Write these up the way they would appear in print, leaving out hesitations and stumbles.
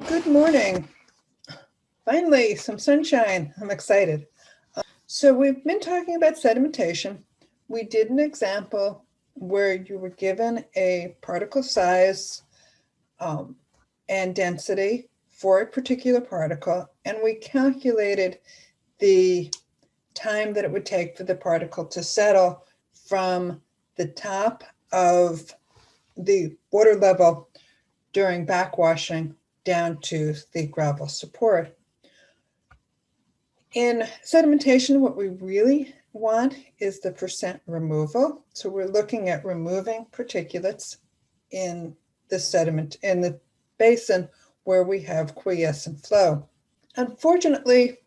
Good morning. Finally, some sunshine. I'm excited. So we've been talking about sedimentation. We did an example where you were given a particle size and density for a particular particle, and we calculated the time that it would take for the particle to settle from the top of the water level during backwashing down to the gravel support. In sedimentation, what we really want is the percent removal. So we're looking at removing particulates in the sediment, in the basin where we have quiescent flow. Unfortunately,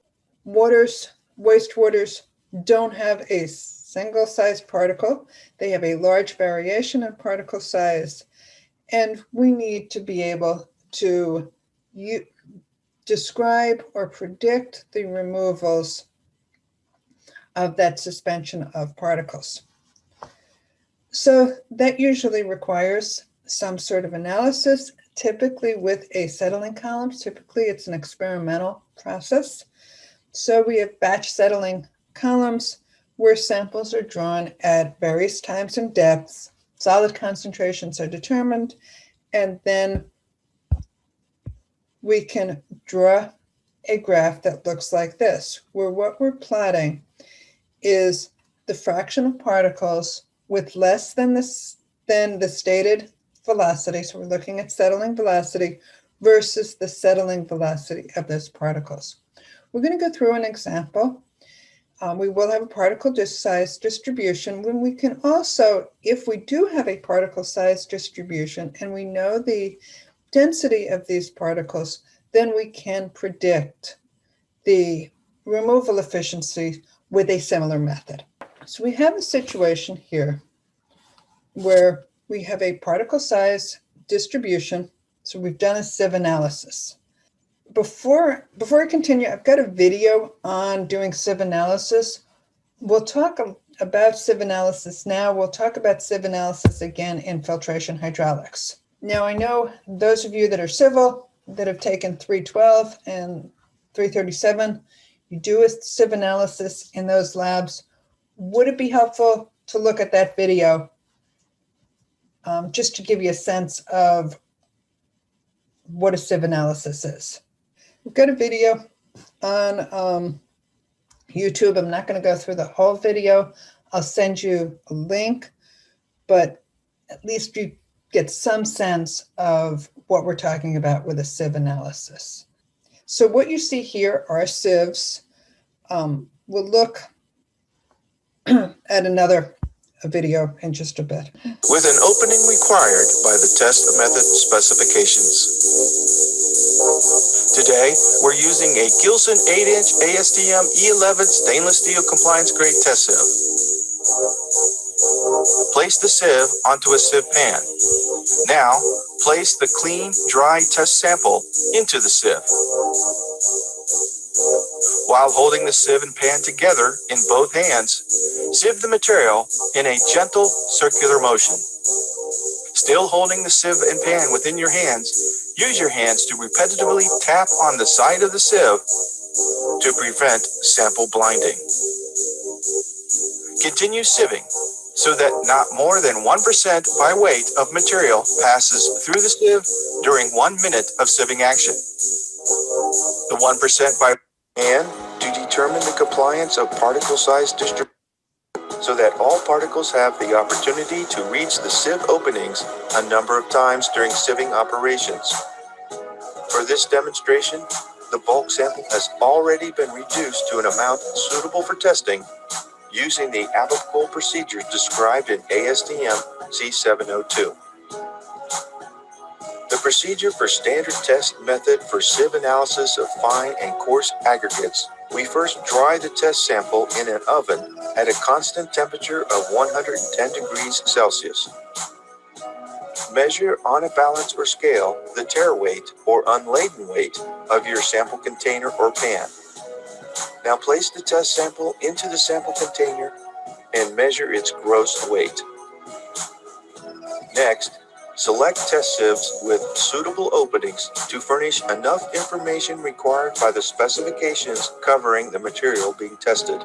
wastewaters don't have a single sized particle. They have a large variation in particle size, and we need to be able to describe or predict the removals of that suspension of particles. So that usually requires some sort of analysis, typically with a settling column. Typically, it's an experimental process. So we have batch settling columns where samples are drawn at various times and depths, solid concentrations are determined, and then we can draw a graph that looks like this, where what we're plotting is the fraction of particles with less than the stated velocity. So we're looking at settling velocity versus the settling velocity of those particles. We're going to go through an example. We will have a particle size distribution. When we can also, if we do have a particle size distribution and we know the density of these particles, then we can predict the removal efficiency with a similar method. So we have a situation here where we have a particle size distribution. So we've done a sieve analysis. Before I continue, I've got a video on doing sieve analysis. We'll talk about sieve analysis now. We'll talk about sieve analysis again in filtration hydraulics. Now, I know those of you that are civil, that have taken 312 and 337, you do a sieve analysis in those labs. Would it be helpful to look at that video just to give you a sense of what a sieve analysis is? We've got a video on YouTube. I'm not going to go through the whole video. I'll send you a link, but at least you get some sense of what we're talking about with a sieve analysis. So what you see here are sieves. We'll look at another video in just a bit. With an opening required by the test method specifications. Today, we're using a Gilson 8-inch ASTM E11 stainless steel compliance grade test sieve. Place the sieve onto a sieve pan. Now, place the clean, dry test sample into the sieve. While holding the sieve and pan together in both hands, sieve the material in a gentle circular motion. Still holding the sieve and pan within your hands, use your hands to repetitively tap on the side of the sieve to prevent sample blinding. Continue sieving so that not more than 1% by weight of material passes through the sieve during 1 minute of sieving action. The 1% by and to determine the compliance of particle size distribution so that all particles have the opportunity to reach the sieve openings a number of times during sieving operations. For this demonstration, the bulk sample has already been reduced to an amount suitable for testing using the applicable procedures described in ASTM C702. The procedure for standard test method for sieve analysis of fine and coarse aggregates, we first dry the test sample in an oven at a constant temperature of 110 degrees Celsius. Measure on a balance or scale the tare weight or unladen weight of your sample container or pan. Now place the test sample into the sample container and measure its gross weight. Next, Select test sieves with suitable openings to furnish enough information required by the specifications covering the material being tested.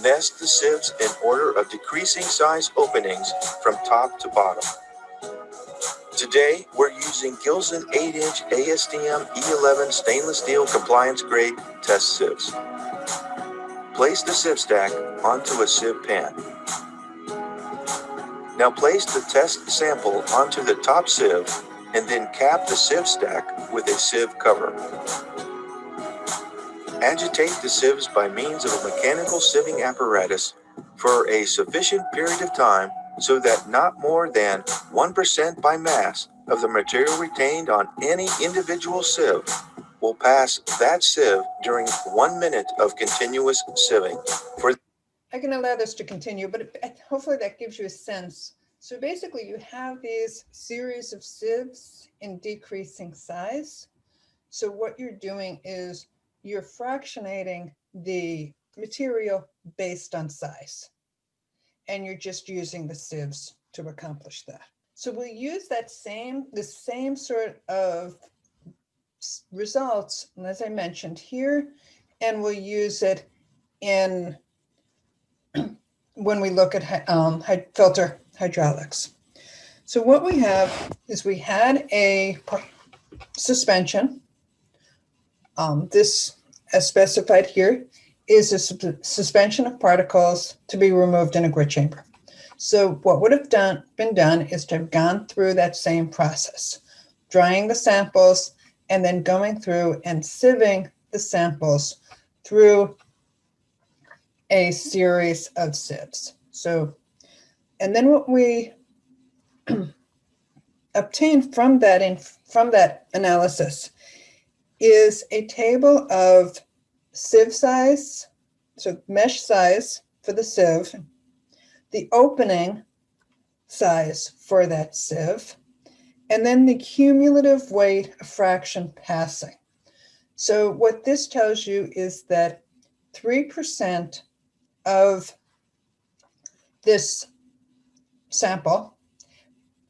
Nest the sieves in order of decreasing size openings from top to bottom. Today, we're using Gilson 8-inch ASTM E11 stainless steel compliance grade test sieves. Place the sieve stack onto a sieve pan. Now place the test sample onto the top sieve and then cap the sieve stack with a sieve cover. Agitate the sieves by means of a mechanical sieving apparatus for a sufficient period of time so that not more than 1% by mass of the material retained on any individual sieve will pass that sieve during 1 minute of continuous sieving. I can allow this to continue, but hopefully that gives you a sense. So basically you have these series of sieves in decreasing size. So what you're doing is you're fractionating the material based on size, and you're just using the sieves to accomplish that. So we'll use the same sort of results, and as I mentioned here, and we'll use it in when we look at filter hydraulics. So what we have is we had a suspension. This, as specified here, is a suspension of particles to be removed in a grit chamber. So what would have been done is to have gone through that same process, drying the samples and then going through and sieving the samples through a series of sieves. So, and then what we obtained from that analysis is a table of sieve size, so mesh size for the sieve, the opening size for that sieve, and then the cumulative weight of fraction passing. So what this tells you is that 3% of this sample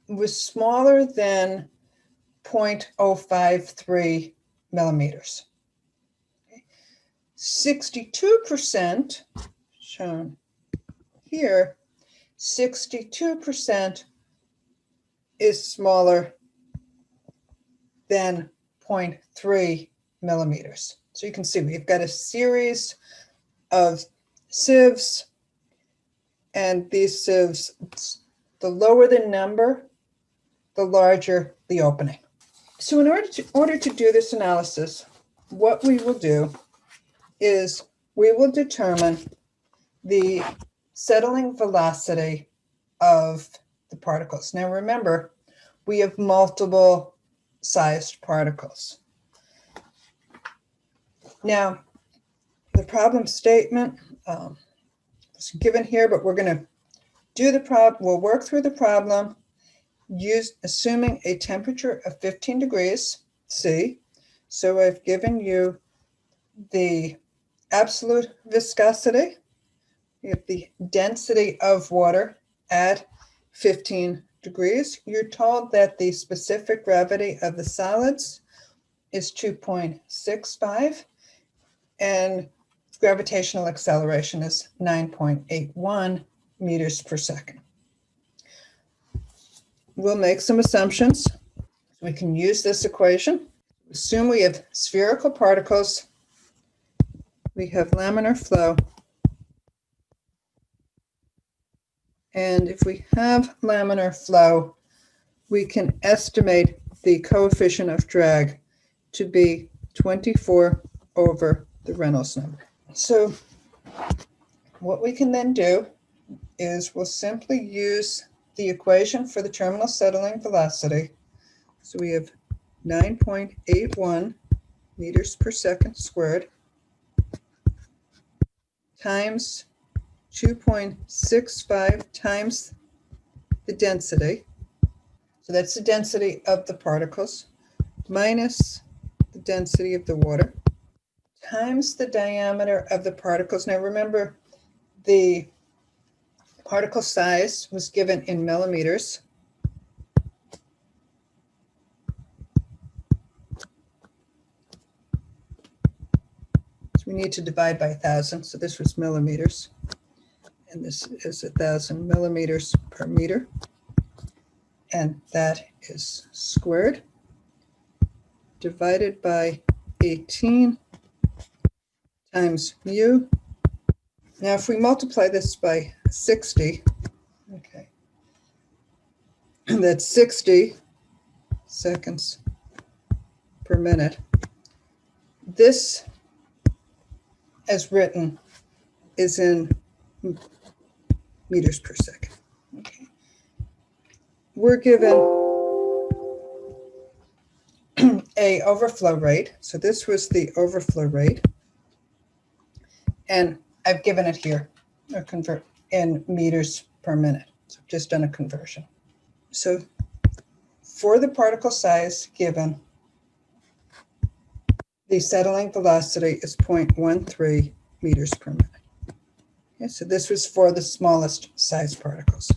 was smaller than 0.053 millimeters. 62%, shown here, 62% is smaller than 0.3 millimeters. So you can see we've got a series of sieves, and these sieves, the lower the number, the larger the opening. So in order to do this analysis, what we will do is we will determine the settling velocity of the particles. Now remember, we have multiple sized particles. Now, the problem statement is given here, but we're going to do the problem. We'll work through the problem assuming a temperature of 15 degrees C. So I've given you the absolute viscosity, you have the density of water at 15 degrees. You're told that the specific gravity of the solids is 2.65, and gravitational acceleration is 9.81 meters per second. We'll make some assumptions. We can use this equation. Assume we have spherical particles. We have laminar flow. And if we have laminar flow, we can estimate the coefficient of drag to be 24 over the Reynolds number. So what we can then do is we'll simply use the equation for the terminal settling velocity. So we have 9.81 meters per second squared times 2.65 times the density. So that's the density of the particles minus the density of the water times the diameter of the particles. Now remember, the particle size was given in millimeters. we need to divide by 1,000. So this was millimeters. And this is 1,000 millimeters per meter. And that is squared divided by 18 times mu. Now, if we multiply this by 60, okay, that's 60 seconds per minute. This, as written, is in meters per second. Okay. We're given a overflow rate. So this was the overflow rate. And I've given it here, or convert in meters per minute. So I've just done a conversion. So for the particle size given, the settling velocity is 0.13 meters per minute. Okay, so this was for the smallest size particles.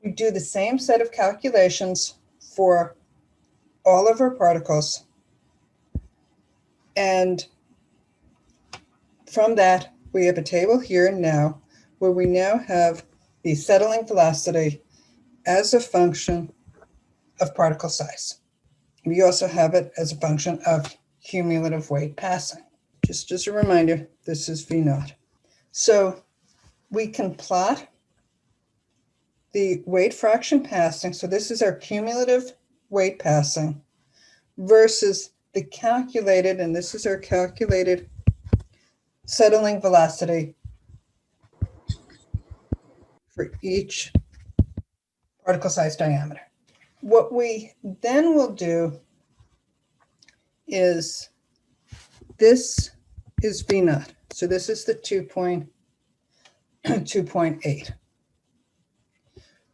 We do the same set of calculations for all of our particles. And from that, we have a table here and now where we now have the settling velocity as a function of particle size. We also have it as a function of cumulative weight passing. Just as a reminder, this is V naught. So we can plot the weight fraction passing. So this is our cumulative weight passing versus the calculated, and this is our calculated settling velocity for each particle size diameter. What we then will do is, this is V naught. So this is the 2.8.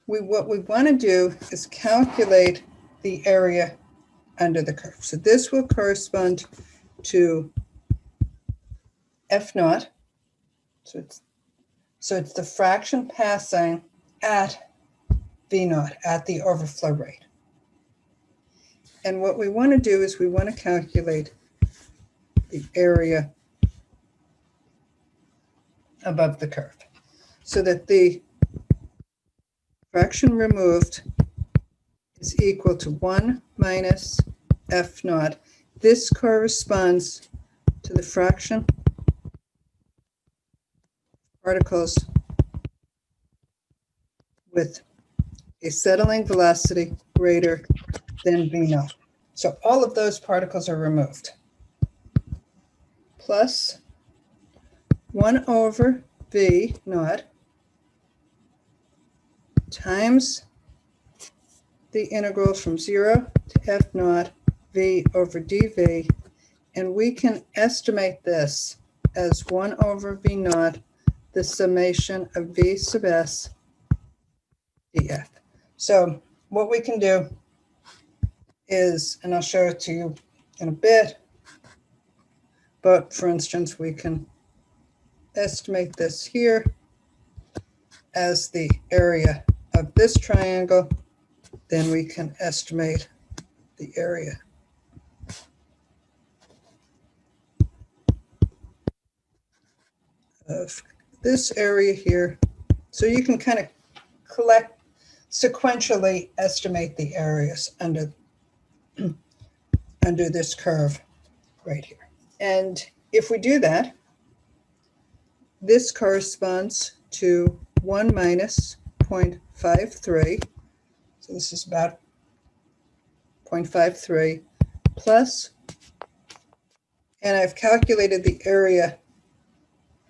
What we want to do is calculate the area under the curve. So this will correspond to F naught. So it's the fraction passing at V naught, at the overflow rate. And what we want to do is we want to calculate the area above the curve so that the fraction removed is equal to 1 minus F naught. This corresponds to the fraction particles with a settling velocity greater than V naught. So all of those particles are removed. Plus 1 over V naught times the integral from 0 to F naught V over dV. And we can estimate this as 1 over V naught, the summation of V sub S dF. So what we can do is, and I'll show it to you in a bit, but for instance, we can estimate this here as the area of this triangle. Then we can estimate the area of this area here. So you can kind of sequentially estimate the areas under this curve right here. And if we do that, this corresponds to 1 minus 0.53. So this is about 0.53 plus, and I've calculated the area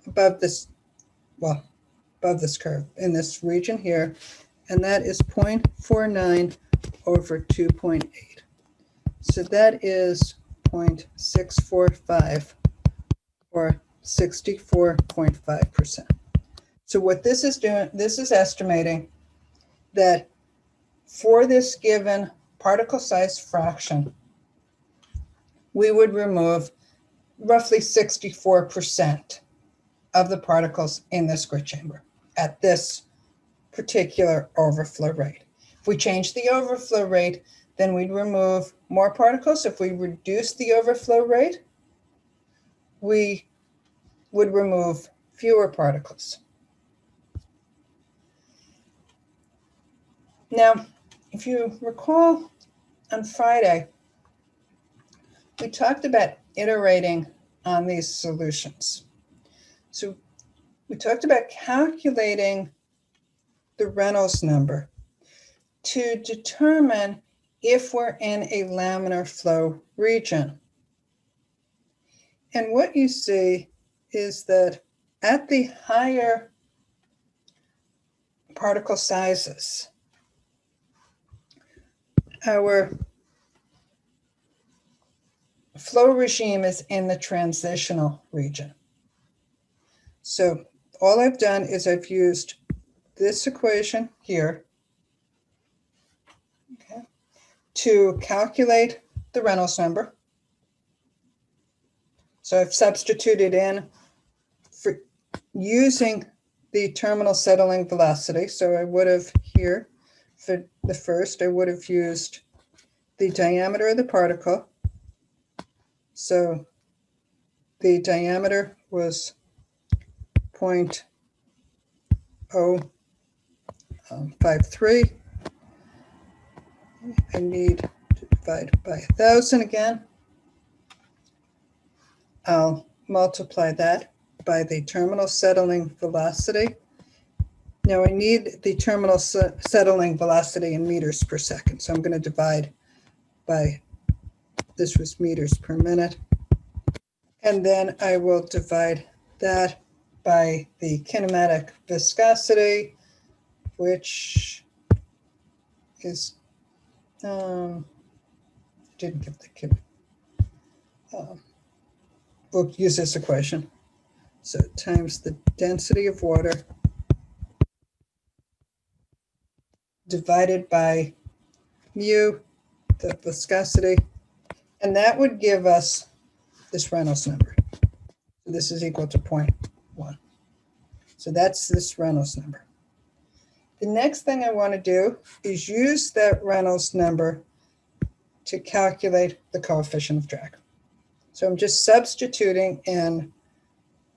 above this, well, above this curve in this region here, and that is 0.49 over 2.8. So that is 0.645 or 64.5%. So what this is doing, this is estimating that for this given particle size fraction, we would remove roughly 64% of the particles in this grit chamber at this particular overflow rate. If we change the overflow rate, then we'd remove more particles. If we reduce the overflow rate, we would remove fewer particles. Now, if you recall on Friday, we talked about iterating on these solutions. So we talked about calculating the Reynolds number to determine if we're in a laminar flow region. And what you see is that at the higher particle sizes, our flow regime is in the transitional region. So all I've done is I've used this equation here, okay, to calculate the Reynolds number. So I've substituted in for using the terminal settling velocity. So I would have here, for the first, I would have used the diameter of the particle. So the diameter was 0.053. I need to divide by 1,000 again. I'll multiply that by the terminal settling velocity. Now I need the terminal settling velocity in meters per second. So I'm going to divide by, this was meters per minute. And then I will divide that by the kinematic viscosity, which is, didn't give the we'll use this equation. So times the density of water divided by mu, the viscosity, and that would give us this Reynolds number. So this is equal to 0.1. So that's this Reynolds number. The next thing I want to do is use that Reynolds number to calculate the coefficient of drag. So I'm just substituting in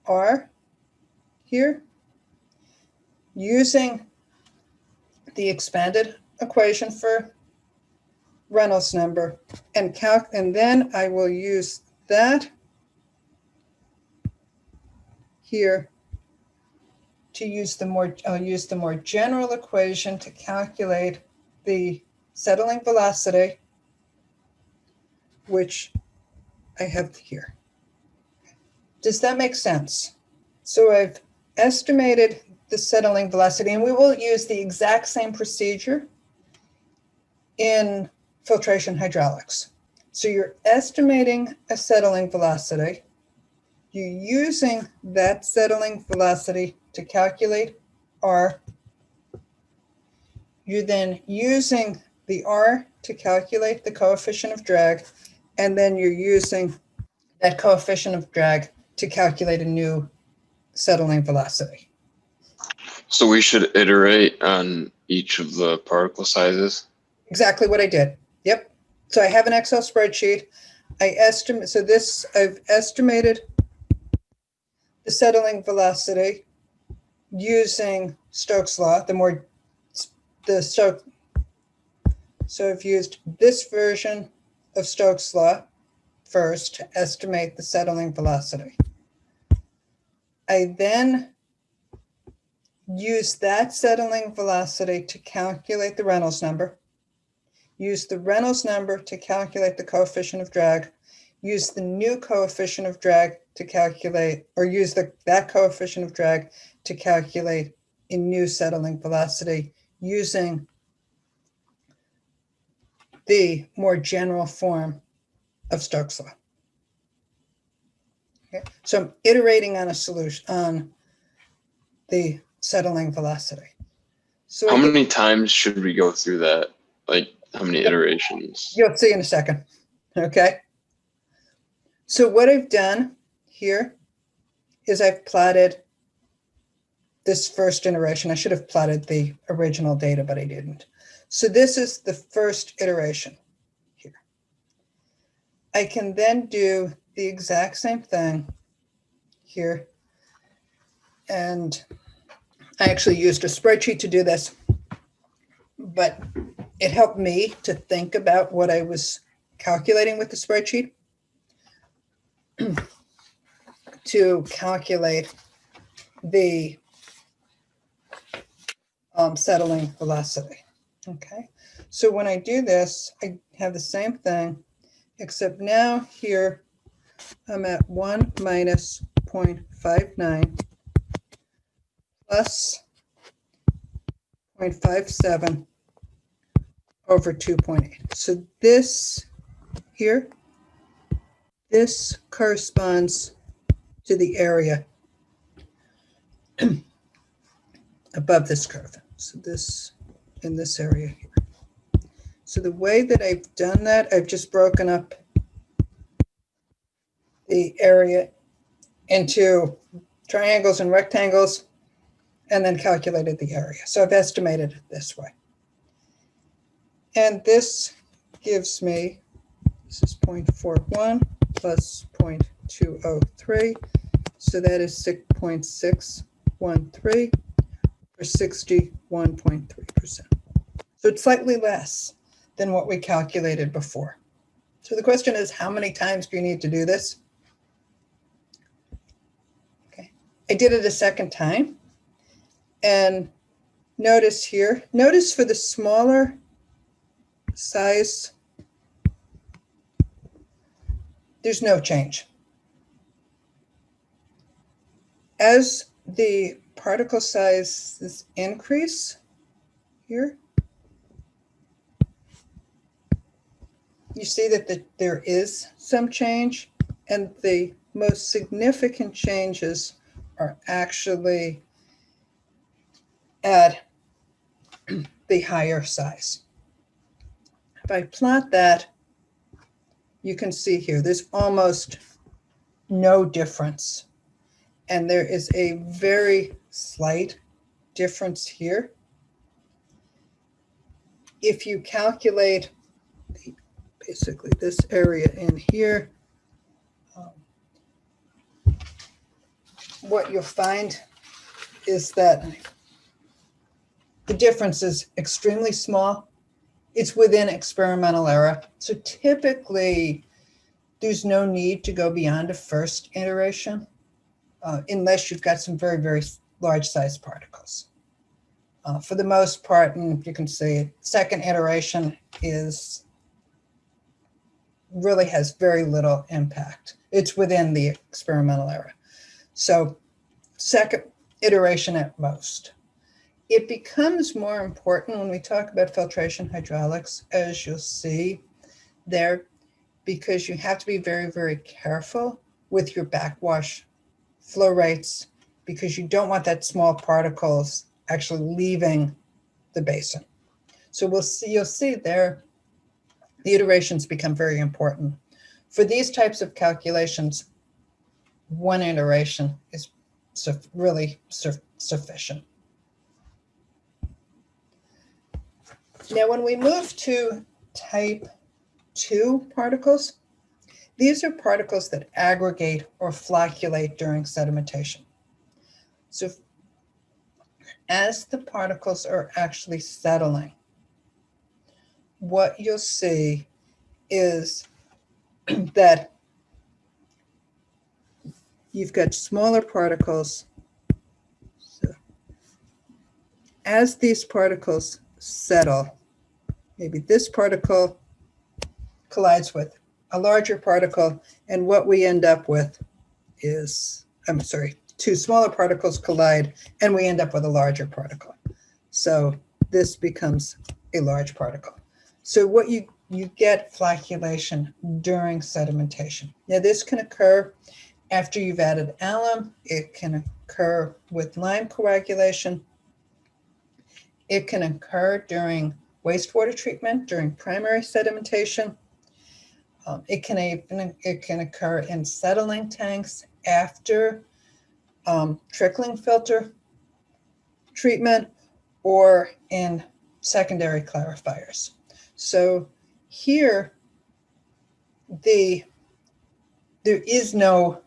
R here, using the expanded equation for Reynolds number, and then I will use that here to use I'll use the more general equation to calculate the settling velocity, which I have here. Does that make sense? So I've estimated the settling velocity, and we will use the exact same procedure in filtration hydraulics. So you're estimating a settling velocity. You're using that settling velocity to calculate R. You're then using the R to calculate the coefficient of drag, and then you're using that coefficient of drag to calculate a new settling velocity. So we should iterate on each of the particle sizes? Exactly what I did. Yep. So I have an Excel spreadsheet. I've estimated the settling velocity using Stokes' law, so I've used this version of Stokes' law first to estimate the settling velocity. I then use that settling velocity to calculate the Reynolds number, use the Reynolds number to calculate the coefficient of drag, use the new coefficient of drag to calculate, or use that coefficient of drag to calculate a new settling velocity using the more general form of Stokes' law. Okay. So I'm iterating on a solution on the settling velocity. So how many times should we go through that? Like how many iterations? You'll see in a second. Okay. So what I've done here is I've plotted this first iteration. I should have plotted the original data, but I didn't. So this is the first iteration here. I can then do the exact same thing here. And I actually used a spreadsheet to do this, but it helped me to think about what I was calculating with the spreadsheet to calculate the settling velocity. Okay, so when I do this, I have the same thing, except now here I'm at 1 minus 0.59 plus 0.57 over 2.8. So this here, this corresponds to the area above this curve. So this in this area here. So the way that I've done that, I've just broken up the area into triangles and rectangles and then calculated the area. So I've estimated it this way. And this gives me, this is 0.41 plus 0.203. So that is 6.613 or 61.3%. So it's slightly less than what we calculated before. So the question is, how many times do you need to do this? Okay, I did it a second time. And notice here, notice for the smaller size, there's no change. As the particle sizes increase here, you see that there is some change, and the most significant changes are actually at the higher size. If I plot that, you can see here, there's almost no difference. And there is a very slight difference here. If you calculate basically this area in here, what you'll find is that the difference is extremely small. It's within experimental error. So typically, there's no need to go beyond a first iteration unless you've got some very, very large size particles. For the most part, and you can see, second iteration really has very little impact. It's within the experimental error. So second iteration at most. It becomes more important when we talk about filtration hydraulics, as you'll see there, because you have to be very, very careful with your backwash flow rates, because you don't want that small particles actually leaving the basin. So you'll see there, the iterations become very important. For these types of calculations, one iteration is really sufficient. Now, when we move to type 2 particles, these are particles that aggregate or flocculate during sedimentation. So as the particles are actually settling, what you'll see is that you've got smaller particles. So as these particles settle, maybe this particle collides with a larger particle, and what we end up with is, two smaller particles collide, and we end up with a larger particle. So this becomes a large particle. So what you get flocculation during sedimentation. Now this can occur after you've added alum. It can occur with lime coagulation. It can occur during wastewater treatment, during primary sedimentation. It can occur in settling tanks after trickling filter treatment, or in secondary clarifiers. So here, there is no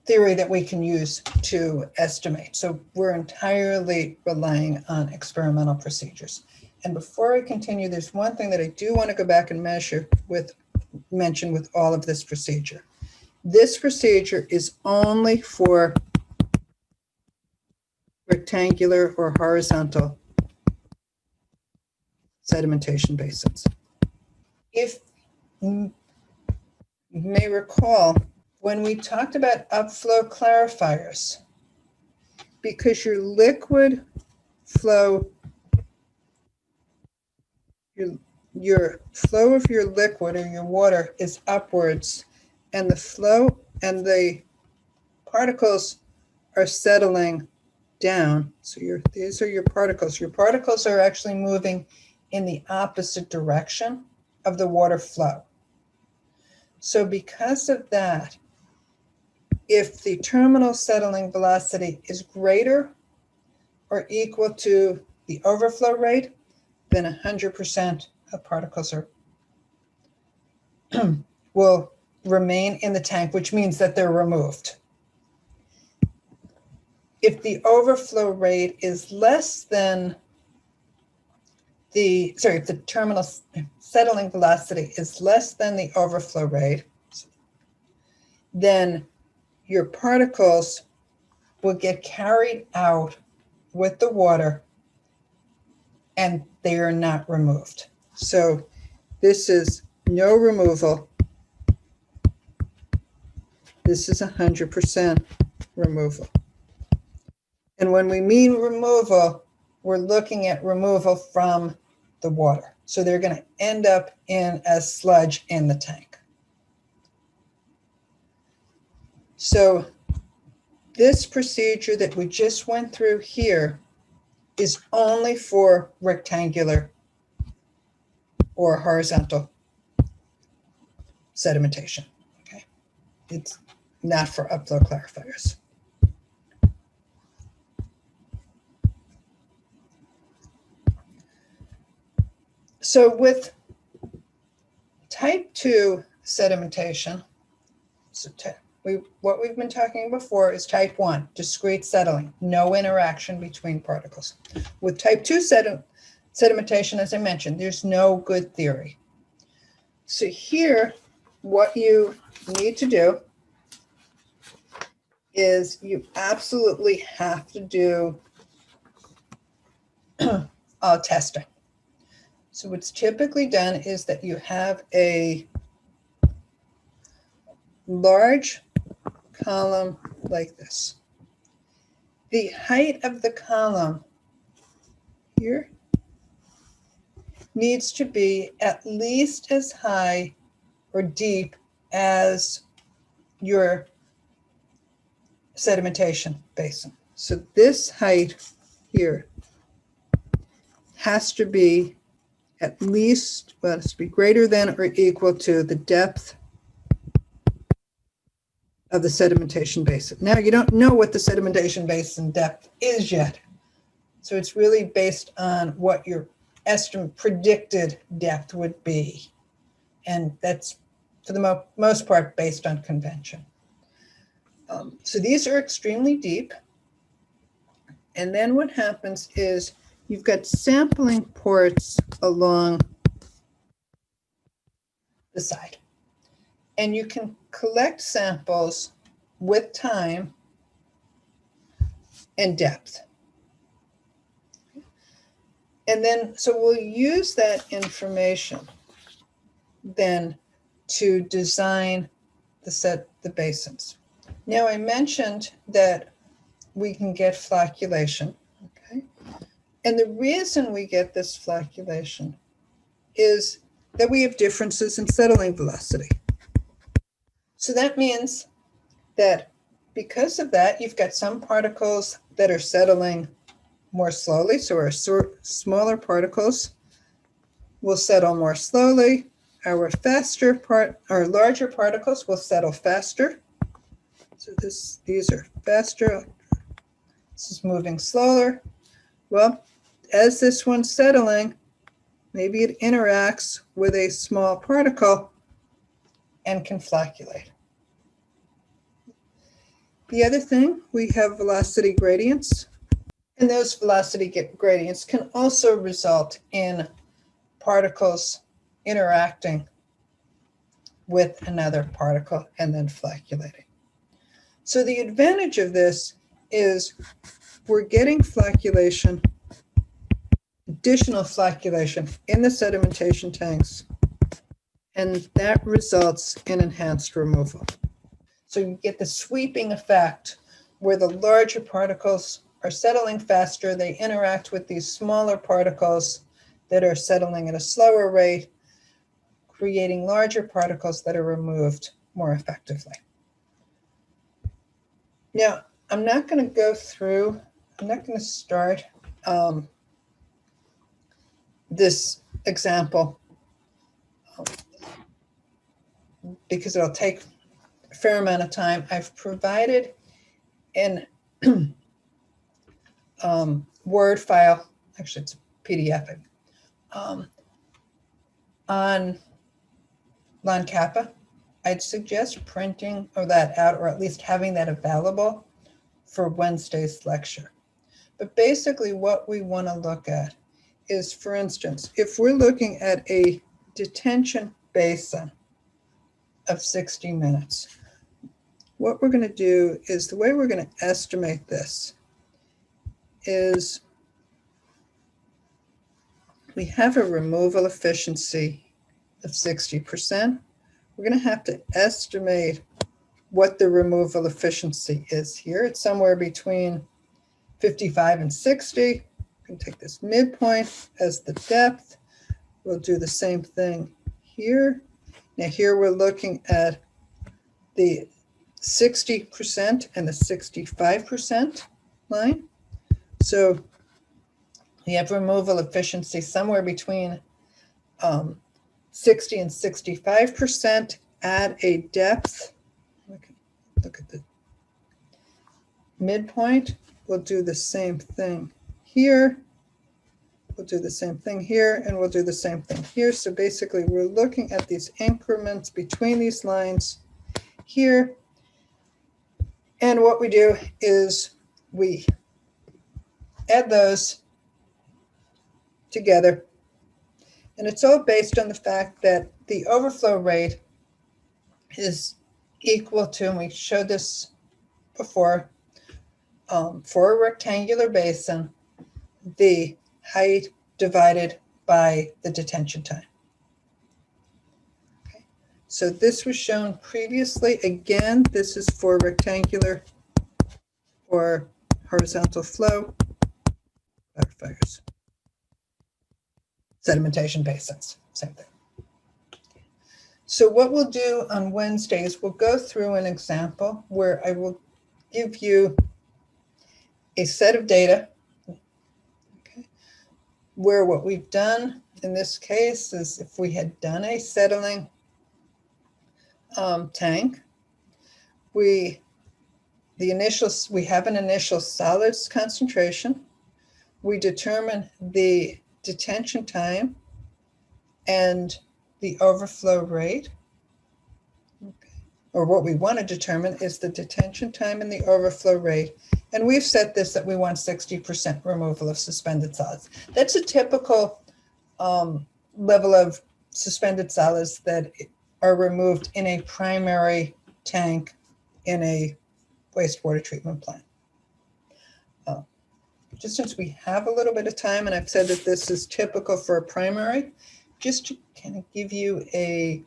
theory that we can use to estimate. So we're entirely relying on experimental procedures. And before I continue, there's one thing that I do want to go back and mention with all of this procedure. This procedure is only for rectangular or horizontal sedimentation basins. If you may recall, when we talked about upflow clarifiers, because your liquid flow, your flow of your liquid or your water is upwards, and the flow and the particles are settling down. So these are your particles. Your particles are actually moving in the opposite direction of the water flow. So because of that, if the terminal settling velocity is greater or equal to the overflow rate, then 100% of particles will remain in the tank, which means that they're removed. If the overflow rate is less than if the terminal settling velocity is less than the overflow rate, then your particles will get carried out with the water and they are not removed. So this is no removal. This is 100% removal. And when we mean removal, we're looking at removal from the water. So they're going to end up as sludge in the tank. So this procedure that we just went through here is only for rectangular or horizontal sedimentation. Okay, it's not for upflow clarifiers. So with type 2 sedimentation, what we've been talking before is type 1, discrete settling, no interaction between particles. With type 2 sedimentation, as I mentioned, there's no good theory. So here, what you need to do is you absolutely have to do testing. So what's typically done is that you have a large column like this. The height of the column here needs to be at least as high or deep as your sedimentation basin. So this height here has to be at least, well, it has to be greater than or equal to the depth of the sedimentation basin. Now, you don't know what the sedimentation basin depth is yet. So it's really based on what your predicted depth would be. And that's, for the most part, based on convention. So these are extremely deep. And then what happens is you've got sampling ports along the side. And you can collect samples with time and depth. And then, so we'll use that information then to design the basins. Now, I mentioned that we can get flocculation, okay? And the reason we get this flocculation is that we have differences in settling velocity. So that means that because of that, you've got some particles that are settling more slowly. So our smaller particles will settle more slowly. Our larger particles will settle faster. So these are faster. This is moving slower. Well, as this one's settling, maybe it interacts with a small particle and can flocculate. The other thing, we have velocity gradients, and those velocity gradients can also result in particles interacting with another particle and then flocculating. So the advantage of this is we're getting flocculation, additional flocculation in the sedimentation tanks, and that results in enhanced removal. So you get the sweeping effect where the larger particles are settling faster, they interact with these smaller particles that are settling at a slower rate, creating larger particles that are removed more effectively. Now, I'm not going to go through, I'm not going to start this example because it'll take a fair amount of time. I've provided an Word file, actually it's a PDF, on Lon Kappa. I'd suggest printing that out, or at least having that available for Wednesday's lecture. But basically what we want to look at is, for instance, if we're looking at a detention basin of 60 minutes, what we're going to do is, the way we're going to estimate this is we have a removal efficiency of 60%. We're going to have to estimate what the removal efficiency is here. It's somewhere between 55 and 60. We can take this midpoint as the depth. We'll do the same thing here. Now here we're looking at the 60% and the 65% line. So we have removal efficiency somewhere between 60 and 65% at a depth. Look at the midpoint. We'll do the same thing here. We'll do the same thing here, and we'll do the same thing here. So basically, we're looking at these increments between these lines here. And what we do is we add those together. And it's all based on the fact that the overflow rate is equal to, and we showed this before, for a rectangular basin, the height divided by the detention time. Okay. So this was shown previously. Again, this is for rectangular or horizontal flow clarifiers. Sedimentation basins, same thing. So what we'll do on Wednesday is we'll go through an example where I will give you a set of data, okay, where what we've done in this case is, if we had done a settling tank, we have an initial solids concentration. We determine the detention time and the overflow rate. Okay. Or what we want to determine is the detention time and the overflow rate. And we've set this that we want 60% removal of suspended solids. That's a typical level of suspended solids that are removed in a primary tank in a wastewater treatment plant. Just since we have a little bit of time, and I've said that this is typical for a primary, just to kind of give you a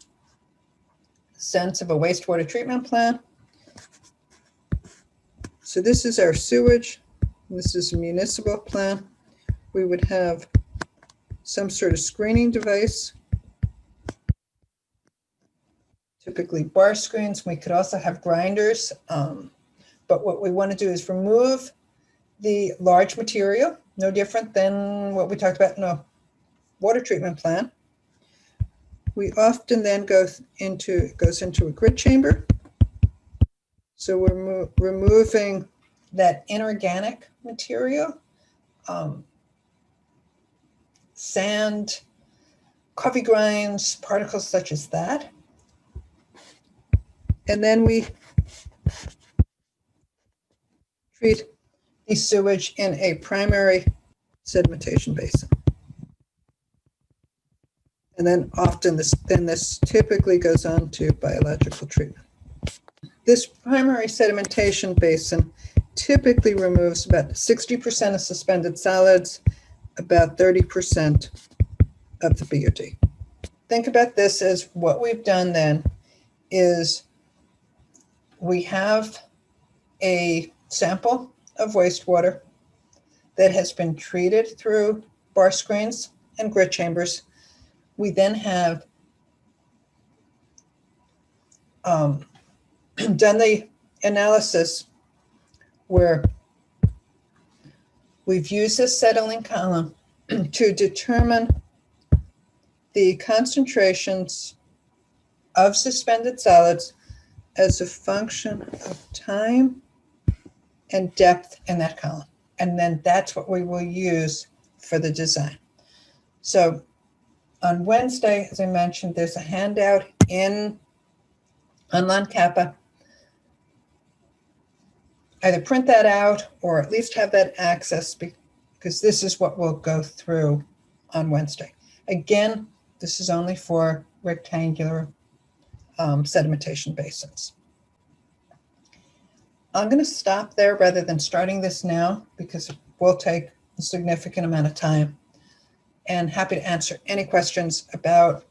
sense of a wastewater treatment plant. So this is our sewage. This is a municipal plant. We would have some sort of screening device, typically bar screens. We could also have grinders, but what we want to do is remove the large material, no different than what we talked about in a water treatment plant. We often then goes into a grit chamber. So we're removing that inorganic material, sand, coffee grinds, particles such as that. And then we treat the sewage in a primary sedimentation basin. And then often this typically goes on to biological treatment. This primary sedimentation basin typically removes about 60% of suspended solids, about 30% of the BOD. Think about this as what we've done then is we have a sample of wastewater that has been treated through bar screens and grit chambers. We then have done the analysis where we've used this settling column to determine the concentrations of suspended solids as a function of time and depth in that column. And then that's what we will use for the design. So on Wednesday, as I mentioned, there's a handout in Online Kappa. Either print that out or at least have that access, because this is what we'll go through on Wednesday. Again, this is only for rectangular sedimentation basins. I'm going to stop there rather than starting this now because it will take a significant amount of time, and happy to answer any questions about